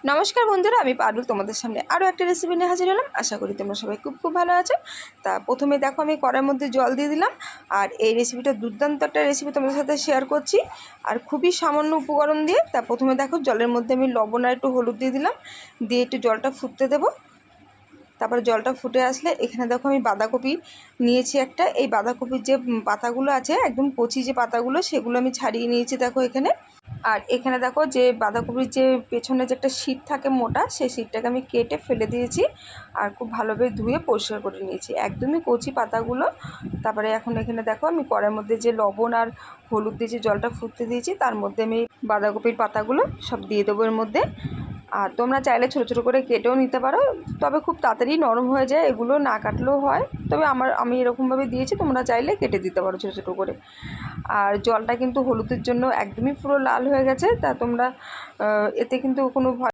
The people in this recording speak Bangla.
নমস্কার বন্ধুরা, আমি পারুল তোমাদের সামনে আরও একটা রেসিপি নিয়ে হাজির হলাম। আশা করি তোমরা সবাই খুব ভালো আছো। তা প্রথমে দেখো আমি কড়াইয়ের মধ্যে জল দিয়ে দিলাম। আর এই রেসিপিটা দুর্দান্ত একটা রেসিপি তোমাদের সাথে শেয়ার করছি, আর খুবই সামান্য উপকরণ দিয়ে। তা প্রথমে দেখো জলের মধ্যে আমি লবণ আর একটু হলুদ দিয়ে দিলাম, দিয়ে একটু জলটা ফুটতে দেবো। তারপরে জলটা ফুটে আসলে এখানে দেখো আমি বাঁধাকপি নিয়েছি একটা। এই বাঁধাকপির যে পাতাগুলো আছে, একদম কচি যে পাতাগুলো, সেগুলো আমি ছাড়িয়ে নিয়েছি দেখো এখানে। আর এখানে দেখো যে বাঁধাকপির যে পেছনে যে একটা শীট থাকে মোটা, সেই শীটটাকে আমি কেটে ফেলে দিয়েছি আর খুব ভালোভাবে ধুয়ে পরিষ্কার করে নিয়েছি, একদমই কচি পাতাগুলো। তারপরে এখন এখানে দেখো আমি কড়াইয়ের মধ্যে যে লবণ আর হলুদ দিয়ে যে জলটা ফুটতে দিয়েছি, তার মধ্যে আমি বাঁধাকপির পাতাগুলো সব দিয়ে দেবো এর মধ্যে। আর তোমরা চাইলে ছোটো ছোটো করে কেটেও নিতে পারো, তবে খুব তাড়াতাড়ি নরম হয়ে যায়, এগুলো না কাটলেও হয়। তবে আমি এরকমভাবে দিয়েছি, তোমরা চাইলে কেটে দিতে পারো ছোটো ছোটো করে। আর জলটা কিন্তু হলুদের জন্য একদমই পুরো লাল হয়ে গেছে, তা তোমরা এতে কিন্তু কোনো